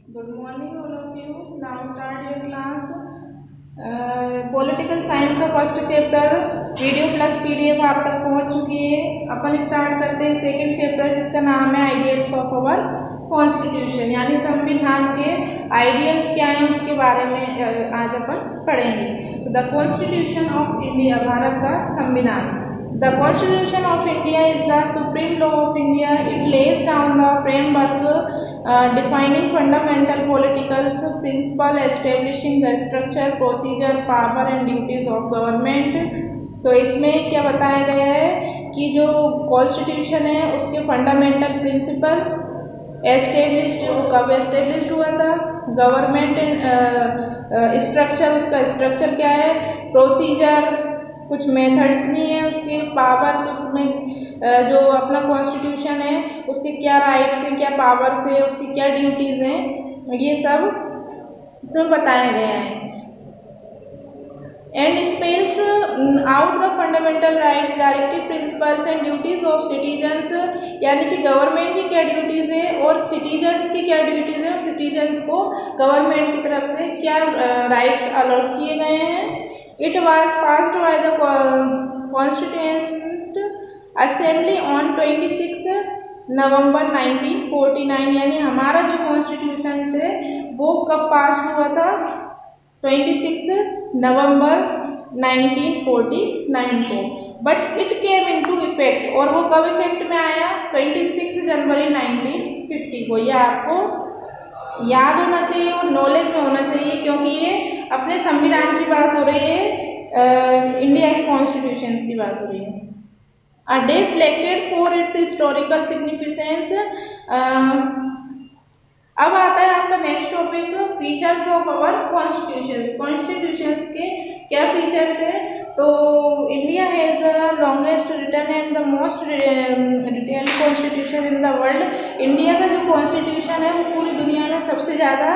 Good morning, all of you. Now start your class. Political science का first chapter video plus PDF आप तक पहुंच चुकी है। अपन स्टार्ट करते हैं सेकंड चैप्टर जिसका नाम है आइडियल्स ऑफ अवर कॉन्स्टिट्यूशन, यानी संविधान के आइडियल्स क्या हैं उसके बारे में आज अपन पढ़ेंगे। The constitution of India, Bharat का संविधान। The Constitution of India is the supreme law of India. It lays down the framework defining fundamental political principles, establishing the structure, procedure, power and duties of government. तो इसमें क्या बताया गया है कि जो कॉन्स्टिट्यूशन है उसके फंडामेंटल प्रिंसिपल एस्टेब्लिश्ड, वो कब एस्टेब्लिश्ड हुआ था, गवर्नमेंट स्ट्रक्चर, उसका स्ट्रक्चर क्या है, प्रोसीजर, कुछ मेथड्स नहीं है उसके, पावर्स, उसमें जो अपना कॉन्स्टिट्यूशन है उसके क्या राइट्स हैं, क्या पावर्स हैं, उसकी क्या ड्यूटीज़ हैं, ये सब इसमें बताया गया है। And spells out the fundamental rights, directive principles and duties of citizens, यानी कि गवर्नमेंट की क्या ड्यूटीज़ हैं और सिटीजन्स की क्या ड्यूटीज़ हैं, और सिटीजन्स को गवर्नमेंट की तरफ से क्या राइट्स अलॉट किए गए हैं। It was passed by the Constituent Assembly on 26 नवंबर 1949, यानी हमारा जो कॉन्स्टिट्यूशन है वो कब पास हुआ था, 26 नवंबर 1949 को। But it came into effect, और वो कब इफेक्ट में आया, 26 जनवरी 1950 को। यह आपको याद होना चाहिए और नॉलेज में होना चाहिए, क्योंकि ये अपने संविधान की बात हो रही है, इंडिया के कॉन्स्टिट्यूशन की बात हो रही है। A day selected for its historical significance. अब आता है आपका next topic, features of our constitutions. Constitutions के क्या फीचर्स हैं, तो India has the longest written and the most detailed constitution in the world. India का जो कॉन्स्टिट्यूशन है वो पूरी दुनिया में सबसे ज़्यादा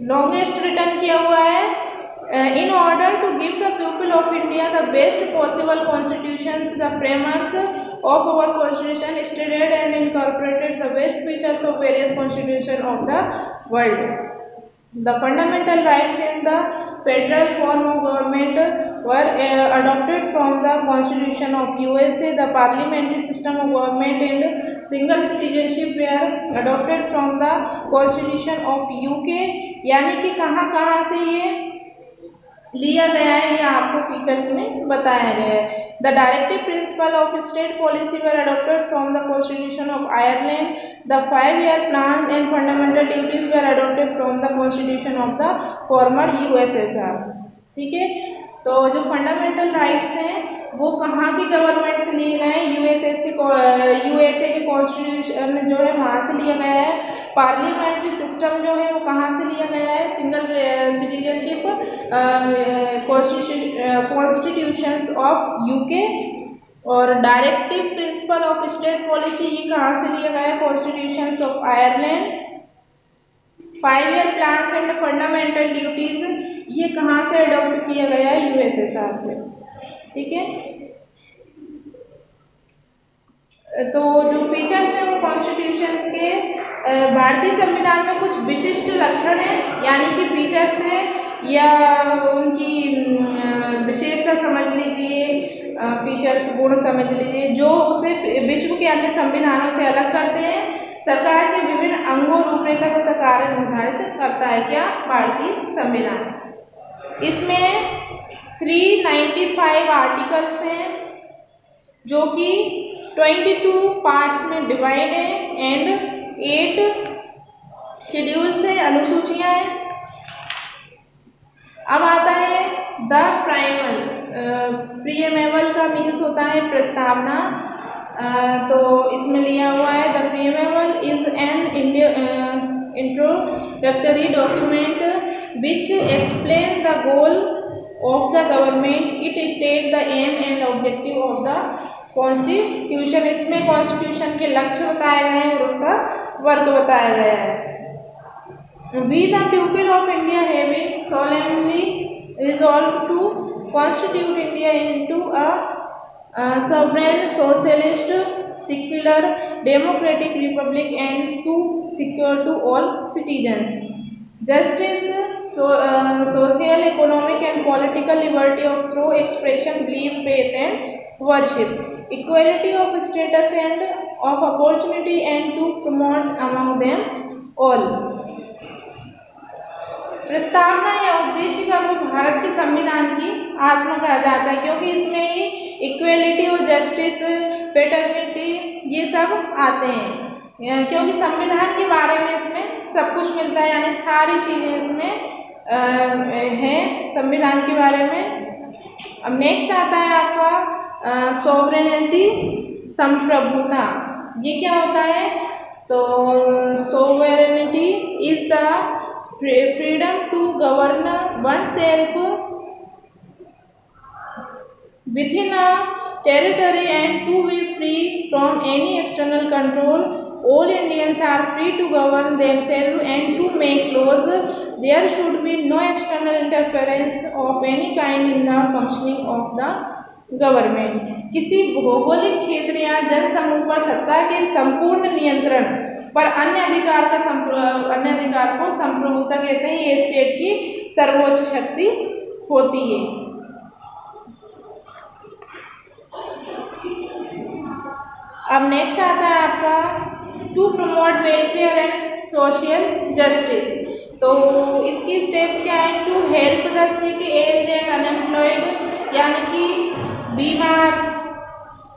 लॉन्गेस्ट रिटन किया हुआ है। In order to give the people of India the best possible constitutions, the framers of our constitution studied and incorporated the best features of various constitutions of the world. The fundamental rights in the federal form of government were adopted from the Constitution of USA. The parliamentary system of government and single citizenship were adopted from the Constitution of UK. यानी कि कहाँ से ये लिया गया है, ये आपको फीचर्स में बताया गया है। The directive principle of state policy were adopted from the constitution of Ireland. The 5-year plan and fundamental duties were adopted from the constitution of the former USSR। ठीक है, तो जो फंडामेंटल राइट्स हैं वो कहाँ की गवर्नमेंट से लिए गए हैं, USA के कॉन्स्टिट्यूशन जो है वहाँ से लिया गया है। पार्लियामेंट्री सिस्टम जो है वो कहाँ से लिया गया है, single citizenship constitutions of UK। और directive principle of state policy ये कहाँ से लिया गया है, constitutions of Ireland. 5-year plans and fundamental duties ये कहाँ से अडॉप्ट किया गया है, USSR से। ठीक है, तो जो फीचर्स हैं वो कॉन्स्टिट्यूशंस के, भारतीय संविधान में कुछ विशिष्ट लक्षण हैं, यानी कि फीचर्स हैं या उनकी विशेषता समझ लीजिए, फीचर्स गुण समझ लीजिए जो उसे विश्व के अन्य संविधानों से अलग करते हैं। सरकार के विभिन्न अंगों, रूपरेखा तथा कार्य निर्धारित करता है क्या, भारतीय संविधान। इसमें 395 आर्टिकल्स हैं जो कि 22 पार्ट्स में डिवाइड है एंड 8 शेड्यूल्स हैं, अनुसूचियां हैं। अब आता है द प्राइमल। प्रीएमेबल का मीन्स होता है प्रस्तावना, तो इसमें लिया हुआ है the preamble is an introductory document which explain the goal of the government. It state the aim and objective of the constitution. इसमें कॉन्स्टिट्यूशन के लक्ष्य बताए गए हैं और उसका वर्क बताया गया है। We the people of India having solemnly resolved to constitute India into a sovereign socialist secular democratic republic and to secure to all citizens justice, social, economic and political liberty of through expression, belief, faith and worship, equality of status and of opportunity and to promote among them all। प्रस्तावना या उद्देशिका को भारत के संविधान की आत्मा कहा जाता है, क्योंकि इसमें ही इक्वेलिटी और जस्टिस, फ्रेटर्निटी ये सब आते हैं, क्योंकि संविधान के बारे में इसमें सब कुछ मिलता है, यानी सारी चीज़ें इसमें हैं संविधान के बारे में। अब नेक्स्ट आता है आपका सॉवरेनिटी, संप्रभुता। ये क्या होता है? तो sovereignty is the freedom to govern oneself within a territory and to be free from any external control. All Indians are free to govern themselves and to make laws. There should be no external interference of any kind in the functioning of the government. किसी भौगोलिक क्षेत्र या जन समूह पर सत्ता के संपूर्ण नियंत्रण पर अन्य अधिकार को संप्रभुता कहते हैं। ये स्टेट की सर्वोच्च शक्ति होती है। अब नेक्स्ट आता है आपका to promote welfare and social justice. तो इसकी स्टेप्स क्या है? To help the sick, aged and unemployed, यानी कि बीमार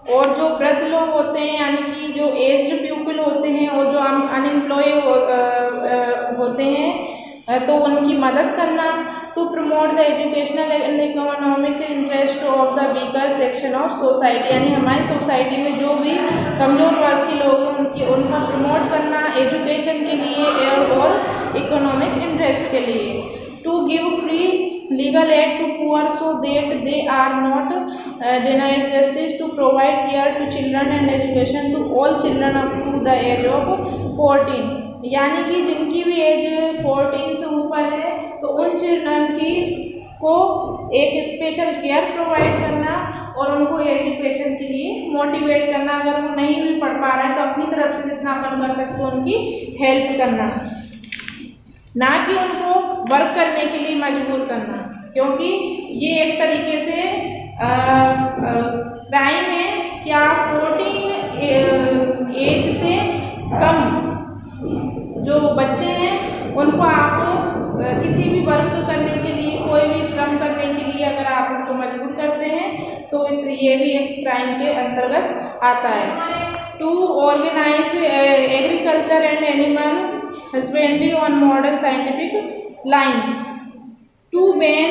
और जो वृद्ध लोग होते हैं, यानी कि जो एज्ड पीपल होते हैं और जो अनएम्प्लॉय होते हैं, तो उनकी मदद करना। To promote the educational and economic interest of the weaker section of society, यानी हमारी सोसाइटी में जो भी कमजोर वर्ग के लोग हैं उनको प्रमोट करना एजुकेशन के लिए और इकोनॉमिक इंटरेस्ट के लिए। To give free legal aid to poor so that they are not denied justice, to provide care to children and education to all children up to the age of 14, यानी कि जिनकी भी as 14 से ऊपर है तो उन चिल्ड्रन की को एक स्पेशल केयर प्रोवाइड करना और उनको एजुकेशन के लिए मोटिवेट करना। अगर वो नहीं भी पढ़ पा रहे हैं तो अपनी तरफ से जितना अपन कर सकते हैं उनकी हेल्प करना, ना कि उनको वर्क करने के लिए मजबूर करना, क्योंकि ये एक तरीके से क्राइम है कि आप 14 एज से कम जो बच्चे हैं उनको आप किसी भी वर्क करने के लिए, कोई भी श्रम करने के लिए अगर आप उनको मजबूर करते हैं तो ये भी एक क्राइम के अंतर्गत आता है। To organise agriculture and animal husbandry on modern scientific lines, to ban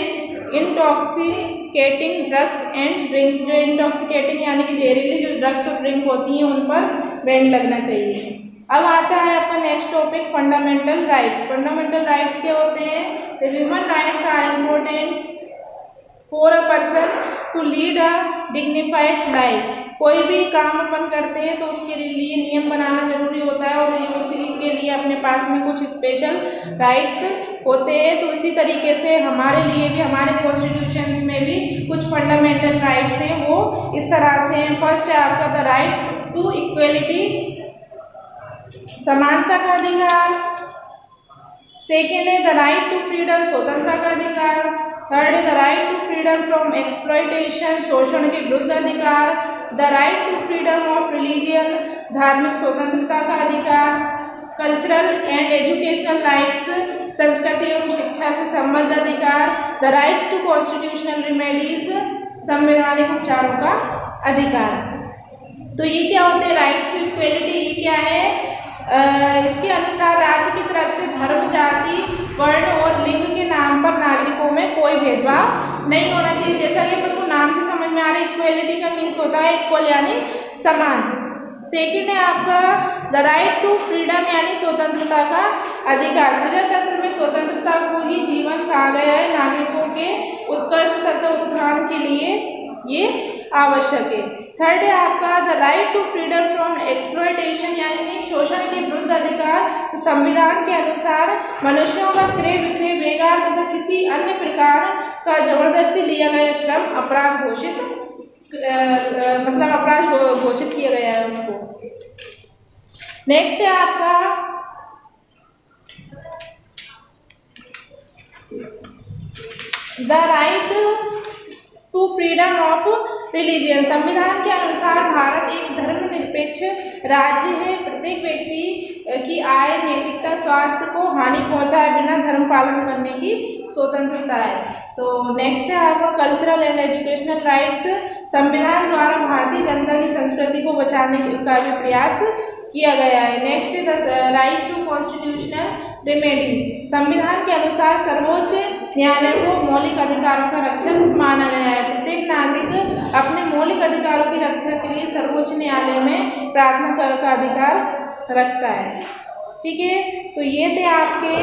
intoxicating drugs and drinks, जो intoxicating यानी कि जहरीली जो ड्रग्स और ड्रिंक होती हैं उन पर बैन लगना चाहिए। अब आता है आपका next topic fundamental rights. Fundamental rights क्या होते हैं? The human rights are important for a person to lead a dignified life. कोई भी काम अपन करते हैं तो उसके लिए नियम बनाना जरूरी होता है और उसी के लिए अपने पास में कुछ स्पेशल राइट्स होते हैं। तो इसी तरीके से हमारे लिए भी हमारे कॉन्स्टिट्यूशन में भी कुछ फंडामेंटल राइट्स हैं, वो इस तरह से हैं। फर्स्ट है आपका द राइट टू इक्वलिटी, समानता का अधिकार। सेकेंड है द राइट टू फ्रीडम, स्वतंत्रता का अधिकार। थर्ड है the right to freedom from exploitation, शोषण के विरुद्ध अधिकार। The right to freedom of religion, धार्मिक स्वतंत्रता का अधिकार। कल्चरल एंड एजुकेशनल राइट्स, संस्कृति एवं शिक्षा से संबद्ध अधिकार। The rights to constitutional remedies, संवैधानिक उपचारों का अधिकार। तो ये क्या होते हैं राइट्स टू इक्वेलिटी? ये क्या है? इसके अनुसार राज्य की तरफ से धर्म, जाति, वर्ण और लिंग के नाम पर नागरिकों में कोई भेदभाव नहीं होना चाहिए। जैसा कि अपन को नाम से समझ में आ रहा है, इक्वेलिटी का मीन्स होता है इक्वल यानी समान। सेकंड है आपका द राइट टू फ्रीडम यानी स्वतंत्रता का अधिकार। प्रजातंत्र में स्वतंत्रता को ही जीवन कहा गया है। नागरिकों के उत्कर्ष तथा उत्थान के लिए ये आवश्यक है। थर्ड है आपका the right to freedom from exploitation यानी शोषण के विरुद्ध अधिकार। तो संविधान के अनुसार मनुष्यों का क्रय विक्रय, बेगार तथा किसी अन्य प्रकार का जबरदस्ती लिया गया श्रम अपराध घोषित, अपराध घोषित किया गया है उसको। नेक्स्ट है आपका the right to freedom of religion. संविधान के अनुसार भारत एक धर्मनिरपेक्ष राज्य है। प्रत्येक व्यक्ति की आय, नैतिकता, स्वास्थ्य को हानि पहुंचाए बिना धर्म पालन करने की स्वतंत्रता है। तो नेक्स्ट है आपका कल्चरल एंड एजुकेशनल राइट्स। संविधान द्वारा भारतीय जनता की संस्कृति को बचाने का भी प्रयास किया गया है। नेक्स्ट है the right to constitutional remedies. संविधान के अनुसार सर्वोच्च न्यायालय को मौलिक अधिकारों का रक्षक माना गया है। प्रत्येक नागरिक अपने मौलिक अधिकारों की रक्षा के लिए सर्वोच्च न्यायालय में प्रार्थना का अधिकार रखता है। ठीक है, तो ये थे आपके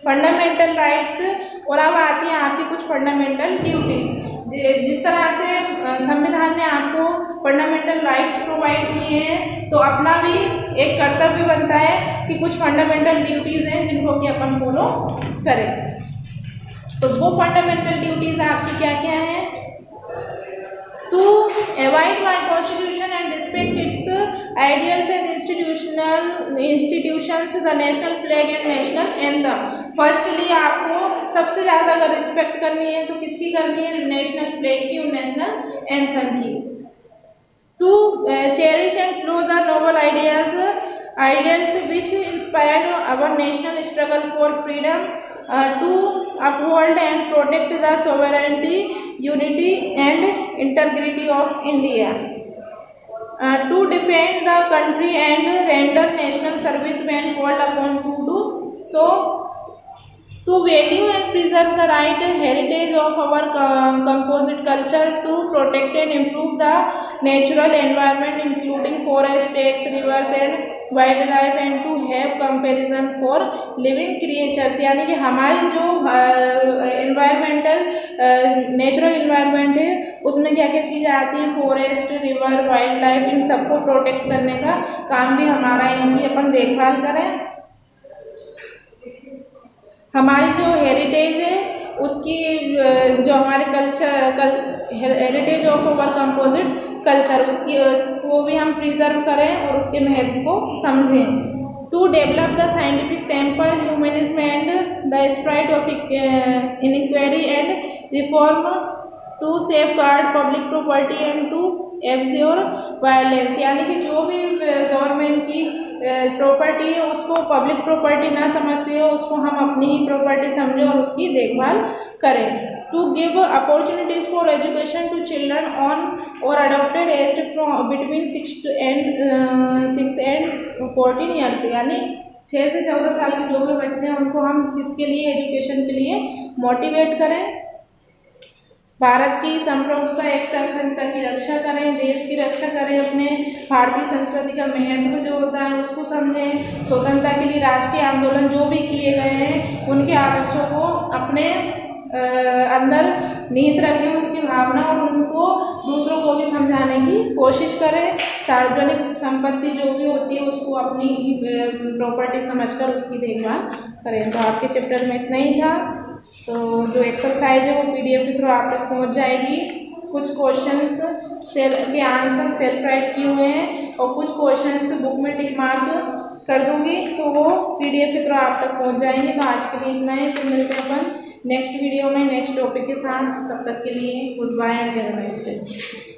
फंडामेंटल राइट्स। और अब आती हैं आपकी कुछ फंडामेंटल ड्यूटीज। जिस तरह से संविधान ने आपको फंडामेंटल राइट्स प्रोवाइड किए हैं, तो अपना भी एक कर्तव्य बनता है कि कुछ फंडामेंटल ड्यूटीज हैं जिनको कि अपन फॉलो करें। तो वो फंडामेंटल ड्यूटीज आपकी क्या क्या हैं? To avoid by constitution and respect its ideals and institutions the national flag and national anthem. Firstly आपको सबसे ज़्यादा अगर रिस्पेक्ट करनी है तो किसकी करनी है? नेशनल फ्लैग की और नेशनल एंथम की। To cherish and follow the noble ideals which inspired our national struggle for freedom. To uphold and protect the sovereignty, unity and integrity of India. To defend the country and render national service when called upon to do so. To value and preserve the right heritage of our composite culture. To protect and improve the natural environment including forest, lakes, rivers and wildlife and to have comparison for living creatures। यानी कि हमारी जो natural environment है उसमें क्या क्या चीज़ें आती हैं? फॉरेस्ट, रिवर, वाइल्ड लाइफ, इन सबको प्रोटेक्ट करने का काम भी हमारा, इनकी अपन देखभाल करें। हमारी जो हेरिटेज है उसकी जो हमारे heritage of our composite culture, उसको भी हम प्रिजर्व करें और उसके महत्व को समझें। To develop the scientific temper, humanism and the spirit of inquiry and reform. To safeguard public property and to abjure violence. यानी कि जो भी गवर्नमेंट की प्रॉपर्टी है उसको पब्लिक प्रॉपर्टी ना समझते हो, उसको हम अपनी ही प्रॉपर्टी समझें और उसकी देखभाल करें। To give opportunities for education to children on or adopted as from between 6 and 14 years. यानी 6 से 14 साल के जो भी बच्चे हैं उनको हम किसके लिए? एजुकेशन के लिए मोटिवेट करें। भारत की संप्रभुता, एकता, अखंडता की रक्षा करें, देश की रक्षा करें, अपने भारतीय संस्कृति का महत्व जो होता है उसको समझें। स्वतंत्रता के लिए राष्ट्रीय आंदोलन जो भी किए गए हैं उनके आदर्शों को अपने अंदर निहित रखें, उसकी भावना, और उनको दूसरों को भी समझाने की कोशिश करें। सार्वजनिक संपत्ति जो भी होती है उसको अपनी प्रॉपर्टी समझकर उसकी देखभाल करें। तो आपके चैप्टर में इतना ही था। तो जो एक्सरसाइज है वो PDF के थ्रू आप तक पहुंच जाएगी। कुछ क्वेश्चंस के आंसर सेल्फ राइट किए हुए हैं और कुछ क्वेश्चंस बुक में टिक मार्क कर दूंगी, तो वो PDF के थ्रू आप तक पहुंच जाएंगे। तो आज के लिए इतना ही, फिर मिलते हैं अपन नेक्स्ट वीडियो में नेक्स्ट टॉपिक के साथ। तब तक के लिए goodbye and have a nice day.